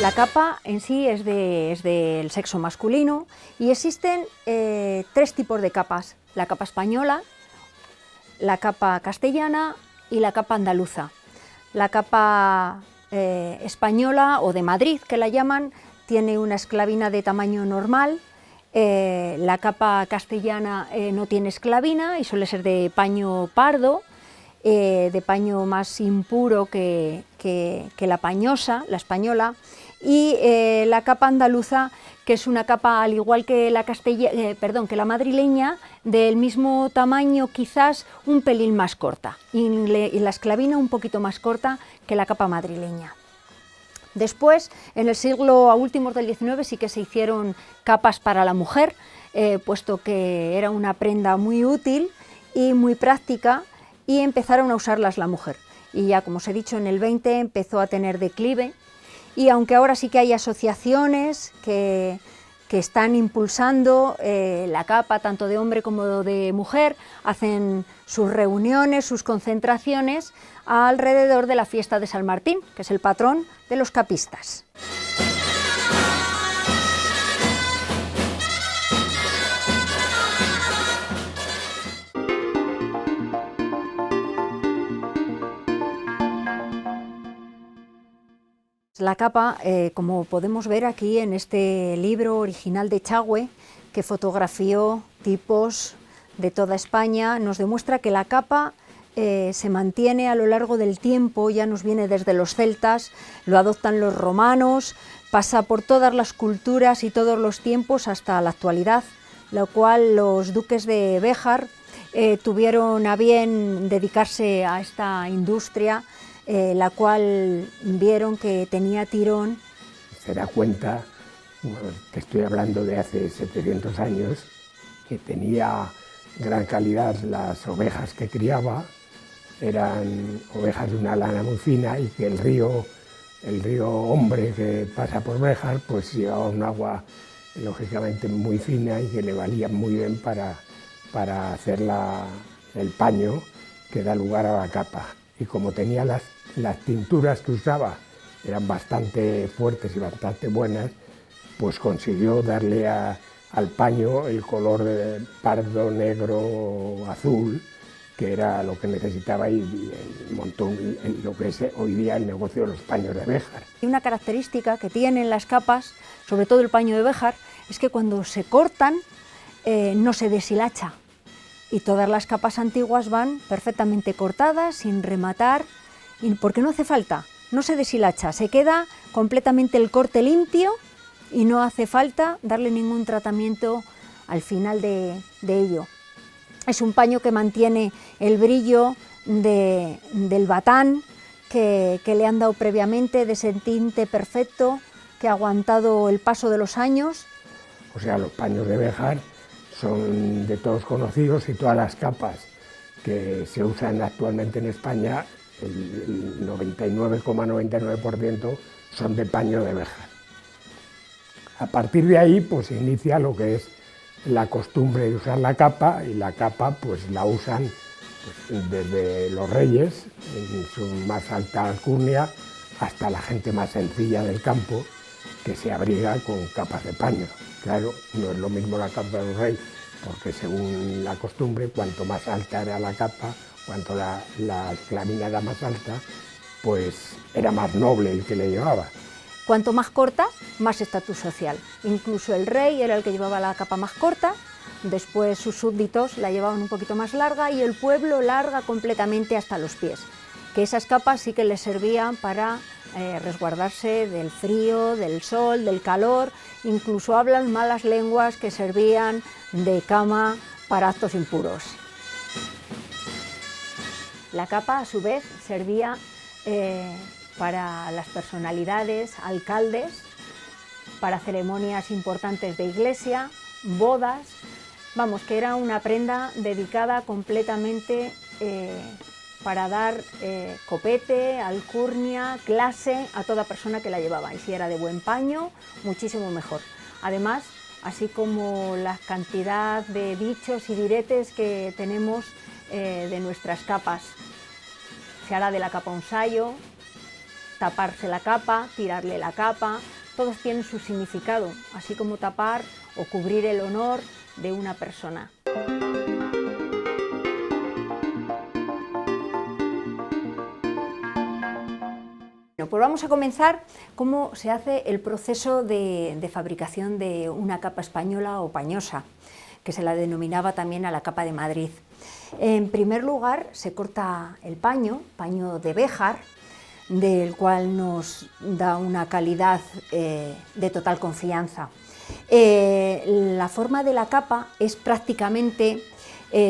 La capa en sí es del sexo masculino y existen tres tipos de capas: la capa española, la capa castellana y la capa andaluza. La capa española, o de Madrid que la llaman, tiene una esclavina de tamaño normal. La capa castellana no tiene esclavina y suele ser de paño pardo, de paño más impuro que la pañosa, la española. Y la capa andaluza, que es una capa al igual que la madrileña, del mismo tamaño, quizás un pelín más corta, y la esclavina un poquito más corta que la capa madrileña. Después, en el siglo a últimos del XIX, sí que se hicieron capas para la mujer, puesto que era una prenda muy útil y muy práctica, y empezaron a usarlas la mujer. Y ya, como os he dicho, en el 20 empezó a tener declive, y aunque ahora sí que hay asociaciones que están impulsando la capa tanto de hombre como de mujer, hacen sus reuniones, sus concentraciones alrededor de la fiesta de San Martín, que es el patrón de los capistas. La capa, como podemos ver aquí en este libro original de Echagüe, que fotografió tipos de toda España, nos demuestra que la capa se mantiene a lo largo del tiempo, ya nos viene desde los celtas, lo adoptan los romanos, pasa por todas las culturas y todos los tiempos hasta la actualidad, lo cual los duques de Béjar tuvieron a bien dedicarse a esta industria, la cual vieron que tenía tirón. Se da cuenta, que estoy hablando de hace 700 años, que tenía gran calidad las ovejas que criaba, eran ovejas de una lana muy fina, y que el río Hombre, que pasa por Béjar, pues llevaba un agua lógicamente muy fina y que le valía muy bien para hacer el paño que da lugar a la capa. Y como tenía las tinturas que usaba eran bastante fuertes y bastante buenas, pues consiguió darle al paño el color de pardo, negro, azul, que era lo que necesitaba, y montó lo que es hoy día el negocio de los paños de Béjar. Y una característica que tienen las capas, sobre todo el paño de Béjar, es que cuando se cortan no se deshilacha. Y todas las capas antiguas van perfectamente cortadas, sin rematar, porque no hace falta, no se deshilacha, se queda completamente el corte limpio y no hace falta darle ningún tratamiento al final de ello. Es un paño que mantiene el brillo del batán que le han dado previamente, de ese tinte perfecto que ha aguantado el paso de los años. O sea, los paños de Béjar son de todos conocidos, y todas las capas que se usan actualmente en España, el 99,99% son de paño de Béjar. A partir de ahí, pues se inicia lo que es la costumbre de usar la capa, y la capa pues la usan desde los reyes en su más alta alcurnia hasta la gente más sencilla del campo, que se abriga con capas de paño. Claro, no es lo mismo la capa de un rey, porque según la costumbre, cuanto más alta era la capa, cuanto la esclavina era más alta, pues era más noble el que le llevaba. Cuanto más corta, más estatus social. Incluso el rey era el que llevaba la capa más corta, después sus súbditos la llevaban un poquito más larga, y el pueblo larga completamente hasta los pies. Que esas capas sí que les servían para resguardarse del frío, del sol, del calor. Incluso hablan malas lenguas que servían de cama para actos impuros. La capa, a su vez, servía para las personalidades, alcaldes, para ceremonias importantes de iglesia, bodas. Vamos, que era una prenda dedicada completamente para dar copete, alcurnia, clase a toda persona que la llevaba, y si era de buen paño, muchísimo mejor. Además, así como la cantidad de dichos y diretes que tenemos de nuestras capas. Se hará de la capa un sayo, taparse la capa, tirarle la capa, todos tienen su significado, así como tapar o cubrir el honor de una persona. Bueno, pues vamos a comenzar cómo se hace el proceso de fabricación de una capa española o pañosa, que se la denominaba también a la capa de Madrid. En primer lugar, se corta el paño de Béjar, del cual nos da una calidad de total confianza. La forma de la capa es prácticamente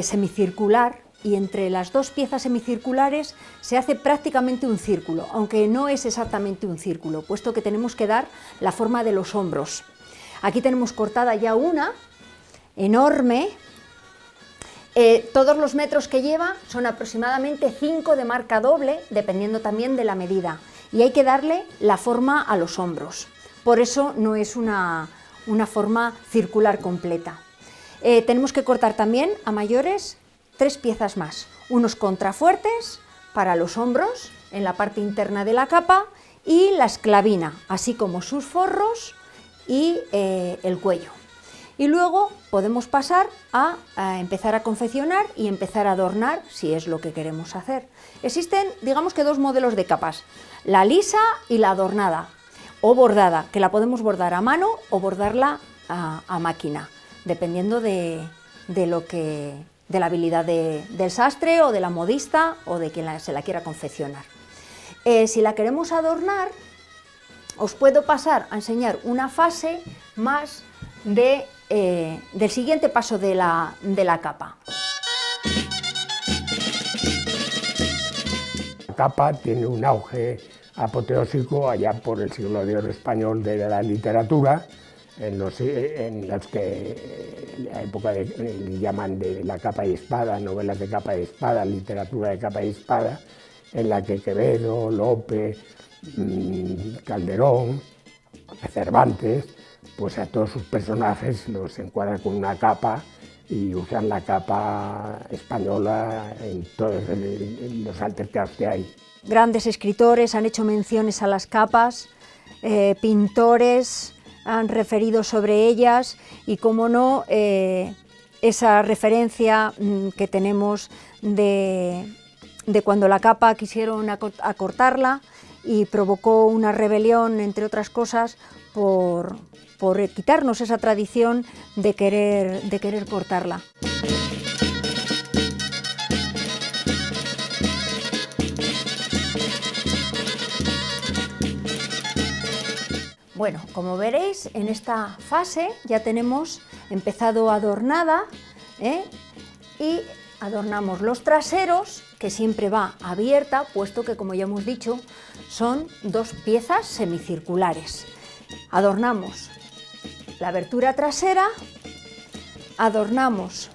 semicircular, y entre las dos piezas semicirculares se hace prácticamente un círculo, aunque no es exactamente un círculo, puesto que tenemos que dar la forma de los hombros. Aquí tenemos cortada ya una enorme. Todos los metros que lleva son aproximadamente 5 de marca doble, dependiendo también de la medida, y hay que darle la forma a los hombros. Por eso no es una forma circular completa. Tenemos que cortar también a mayores 3 piezas más, unos contrafuertes para los hombros en la parte interna de la capa y la esclavina, así como sus forros y el cuello. Y luego podemos pasar a empezar a confeccionar y empezar a adornar si es lo que queremos hacer. Existen, digamos que, dos modelos de capas, la lisa y la adornada o bordada, que la podemos bordar a mano o bordarla a máquina, dependiendo de la habilidad del sastre o de la modista o de quien se la quiera confeccionar. Si la queremos adornar, os puedo pasar a enseñar una fase más del siguiente paso de la capa. La capa tiene un auge apoteósico allá por el siglo de oro español de la literatura, en los que la época llaman de la capa y espada, novelas de capa y espada, literatura de capa y espada, en la que Quevedo, Lope, Calderón, Cervantes, pues a todos sus personajes los encuadran con una capa y usan la capa española en todos los altercados que hay. Grandes escritores han hecho menciones a las capas, pintores han referido sobre ellas y, cómo no, esa referencia que tenemos de cuando la capa quisieron acortarla y provocó una rebelión, entre otras cosas, por quitarnos esa tradición de querer cortarla. Bueno, como veréis, en esta fase ya tenemos empezado adornada, y adornamos los traseros, que siempre va abierta, puesto que, como ya hemos dicho, son dos piezas semicirculares. Adornamos la abertura trasera, adornamos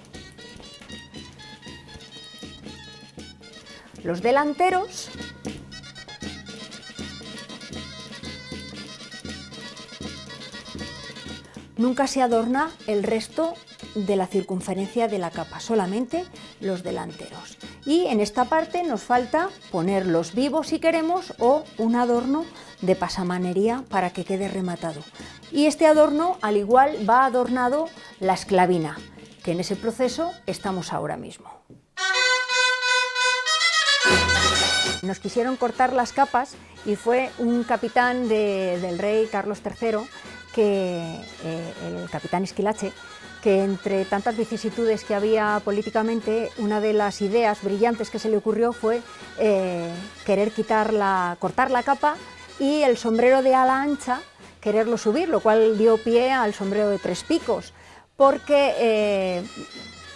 los delanteros, nunca se adorna el resto de la circunferencia de la capa, solamente los delanteros. Y en esta parte nos falta poner los vivos si queremos, o un adorno de pasamanería para que quede rematado. Y este adorno, al igual, va adornado la esclavina, que en ese proceso estamos ahora mismo. Nos quisieron cortar las capas y fue un capitán del rey Carlos III, el capitán Esquilache, que entre tantas vicisitudes que había políticamente, una de las ideas brillantes que se le ocurrió fue querer cortar la capa y el sombrero de ala ancha quererlo subir, lo cual dio pie al sombrero de 3 picos, porque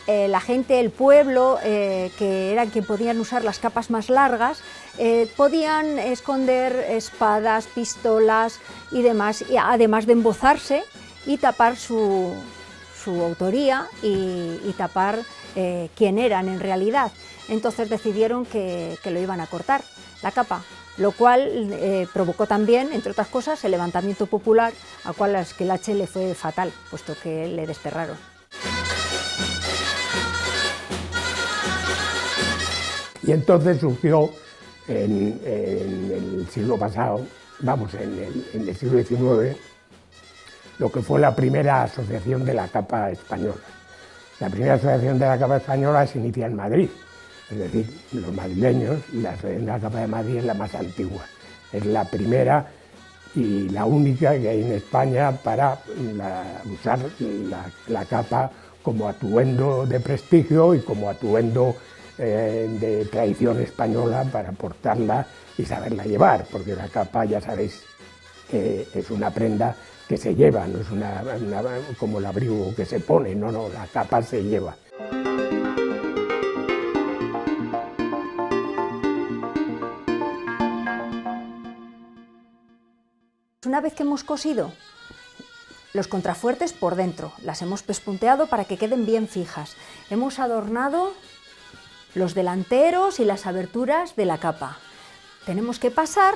la gente, el pueblo, que eran quien podían usar las capas más largas, podían esconder espadas, pistolas y demás, y además de embozarse y tapar su autoría y tapar quién eran en realidad. Entonces decidieron que lo iban a cortar, la capa, lo cual provocó también, entre otras cosas, el levantamiento popular, al cual a Esquilache le fue fatal, puesto que le desterraron. Y entonces surgió en el siglo pasado, vamos, en el siglo XIX, lo que fue la primera asociación de la capa española. La primera asociación de la capa española se inicia en Madrid, es decir, los madrileños, la asociación de la capa de Madrid es la más antigua, es la primera y la única que hay en España para usar la capa como atuendo de prestigio y como atuendo de tradición española para portarla y saberla llevar, porque la capa, ya sabéis, es una prenda que se lleva, no es como el abrigo que se pone, no, la capa se lleva. Una vez que hemos cosido los contrafuertes por dentro, las hemos pespunteado para que queden bien fijas. Hemos adornado los delanteros y las aberturas de la capa. Tenemos que pasar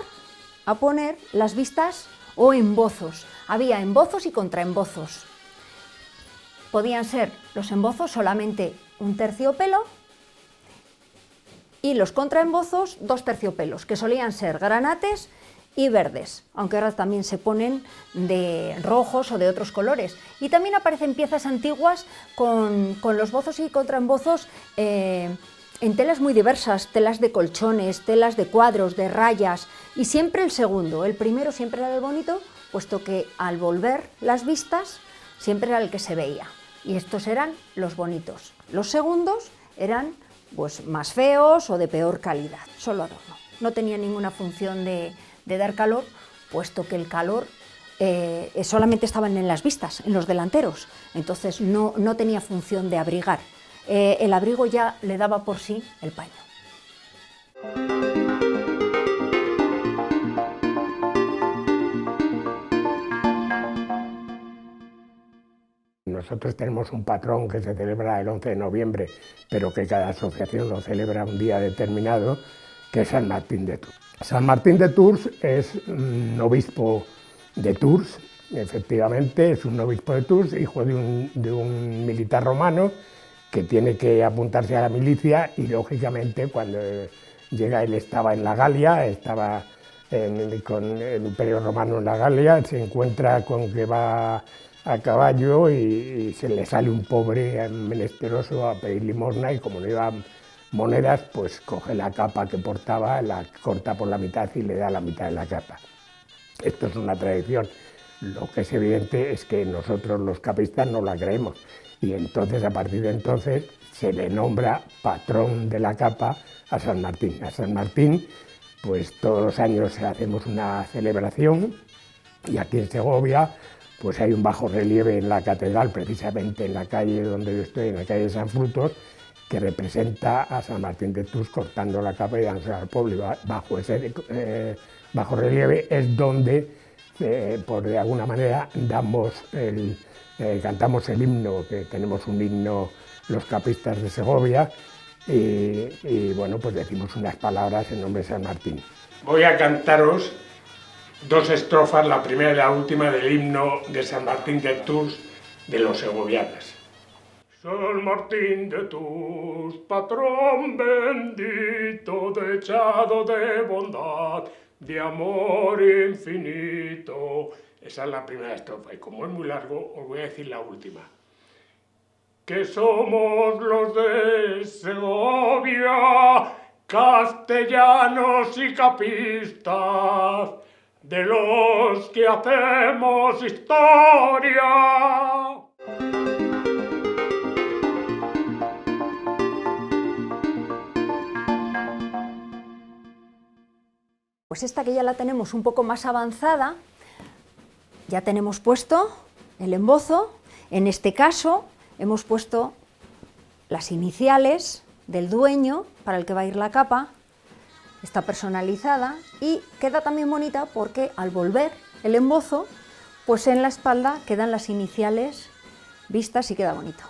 a poner las vistas o embozos. Había embozos y contraembozos. Podían ser los embozos solamente un terciopelo y los contraembozos 2 terciopelos, que solían ser granates y verdes, aunque ahora también se ponen de rojos o de otros colores. Y también aparecen piezas antiguas con los bozos y contraembozos en telas muy diversas, telas de colchones, telas de cuadros, de rayas, y siempre el segundo. El primero siempre era el bonito, puesto que al volver las vistas siempre era el que se veía, y estos eran los bonitos. Los segundos eran pues más feos o de peor calidad, solo adorno. No tenía ninguna función de dar calor, puesto que el calor solamente estaban en las vistas, en los delanteros, entonces no tenía función de abrigar. El abrigo ya le daba por sí el paño. Nosotros tenemos un patrón que se celebra el 11 de noviembre, pero que cada asociación lo celebra un día determinado, que es San Martín de Tours. San Martín de Tours es un obispo de Tours, efectivamente, es un obispo de Tours, hijo de un militar romano que tiene que apuntarse a la milicia y, lógicamente, cuando llega él estaba en la Galia, estaba con el Imperio Romano en la Galia, se encuentra con que va a caballo y se le sale un pobre menesteroso a pedir limosna y como no iba monedas, pues coge la capa que portaba, la corta por la mitad y le da la mitad de la capa. Esto es una tradición. Lo que es evidente es que nosotros los capistas no la creemos y entonces, a partir de entonces, se le nombra patrón de la capa a San Martín. A San Martín, pues todos los años hacemos una celebración y aquí en Segovia pues hay un bajorrelieve en la catedral, precisamente en la calle donde yo estoy, en la calle de San Frutos, que representa a San Martín de Tours cortando la capa y dándosela al pueblo. Y bajo ese bajorrelieve es donde, por de alguna manera, cantamos el himno, que tenemos un himno los capistas de Segovia, y bueno, pues decimos unas palabras en nombre de San Martín. Voy a cantaros 2 estrofas, la primera y la última, del himno de San Martín de Tours de los segovianos. San Martín de Tours, patrón bendito, dechado de bondad, de amor infinito. Esa es la primera estrofa, y como es muy largo, os voy a decir la última. Que somos los de Segovia, castellanos y capistas, de los que hacemos historia. Pues esta, que ya la tenemos un poco más avanzada, ya tenemos puesto el embozo. En este caso hemos puesto las iniciales del dueño para el que va a ir la capa. Está personalizada y queda también bonita porque al volver el embozo, pues en la espalda quedan las iniciales vistas y queda bonito.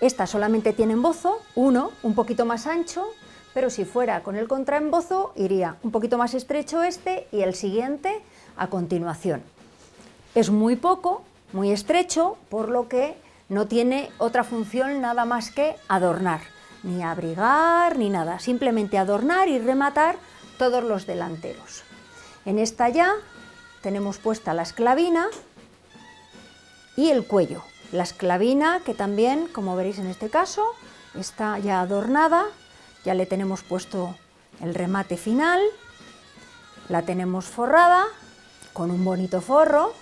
Esta solamente tiene embozo, uno un poquito más ancho, pero si fuera con el contraembozo iría un poquito más estrecho este y el siguiente a continuación. Es muy poco, muy estrecho, por lo que no tiene otra función nada más que adornar, ni abrigar ni nada, simplemente adornar y rematar todos los delanteros. En esta ya tenemos puesta la esclavina y el cuello. La esclavina, que también, como veréis en este caso, está ya adornada, ya le tenemos puesto el remate final, la tenemos forrada con un bonito forro,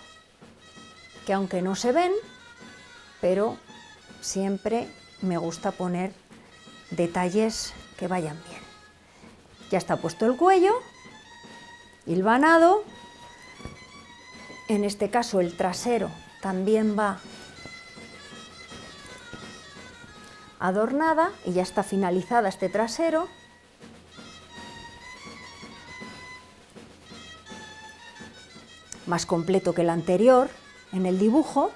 que aunque no se ven, pero siempre me gusta poner detalles que vayan bien. Ya está puesto el cuello, hilvanado, en este caso el trasero también va adornada y ya está finalizada este trasero. Más completo que el anterior en el dibujo.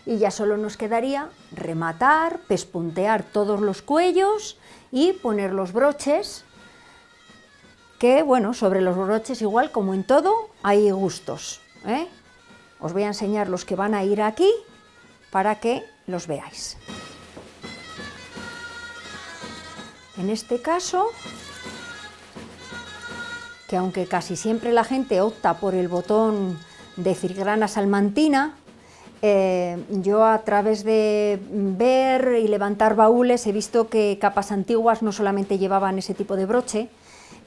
Y ya solo nos quedaría rematar, pespuntear todos los cuellos y poner los broches, que bueno, sobre los broches igual como en todo hay gustos, ¿eh? Os voy a enseñar los que van a ir aquí para que los veáis. En este caso, que aunque casi siempre la gente opta por el botón de filigrana salmantina, yo a través de ver y levantar baúles he visto que capas antiguas no solamente llevaban ese tipo de broche,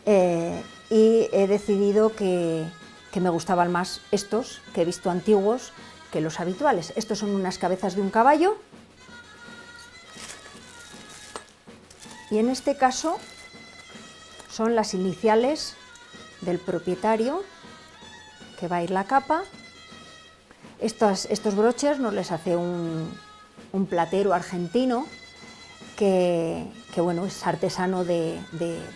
y he decidido que me gustaban más estos que he visto antiguos que los habituales. Estos son unas cabezas de un caballo y en este caso son las iniciales del propietario, que va a ir la capa. Estos broches nos les hace un platero argentino que bueno, es artesano de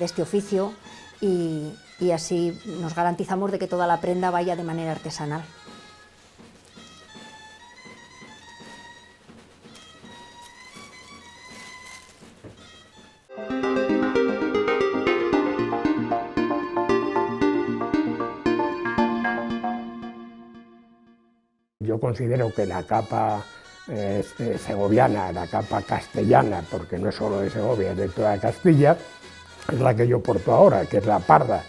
este oficio y así nos garantizamos de que toda la prenda vaya de manera artesanal. Yo considero que la capa segoviana, la capa castellana, porque no es solo de Segovia, es de toda Castilla, es la que yo porto ahora, que es la parda.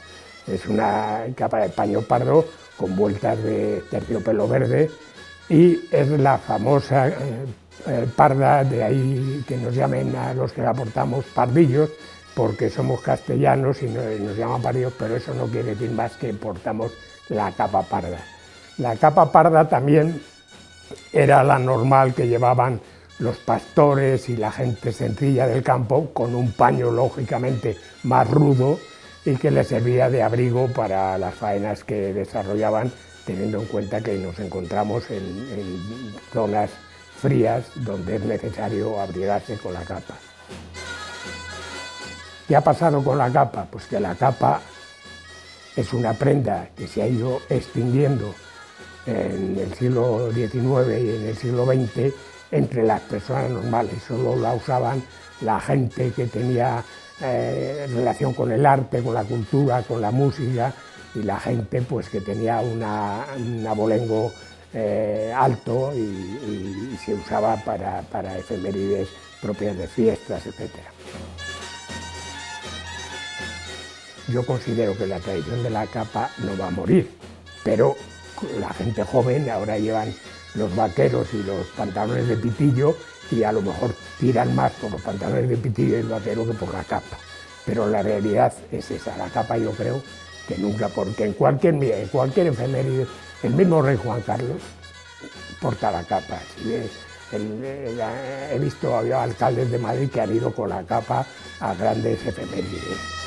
Es una capa de paño pardo con vueltas de terciopelo verde y es la famosa parda, de ahí que nos llamen a los que la portamos pardillos, porque somos castellanos y nos llaman pardillos, pero eso no quiere decir más que portamos la capa parda. La capa parda también era la normal que llevaban los pastores y la gente sencilla del campo, con un paño lógicamente más rudo y que les servía de abrigo para las faenas que desarrollaban, teniendo en cuenta que nos encontramos en zonas frías donde es necesario abrigarse con la capa. ¿Qué ha pasado con la capa? Pues que la capa es una prenda que se ha ido extinguiendo en el siglo XIX y en el siglo XX entre las personas normales. Solo la usaban la gente que tenía relación con el arte, con la cultura, con la música, y la gente pues que tenía un abolengo alto y se usaba para efemérides propias de fiestas, etc. Yo considero que la tradición de la capa no va a morir, pero la gente joven ahora llevan los vaqueros y los pantalones de pitillo y a lo mejor tiran más por los pantalones de pitillo y el vaquero que por la capa. Pero la realidad es esa, la capa yo creo que nunca, porque en cualquier efeméride, el mismo rey Juan Carlos porta la capa. He visto, había alcaldes de Madrid que han ido con la capa a grandes efemérides.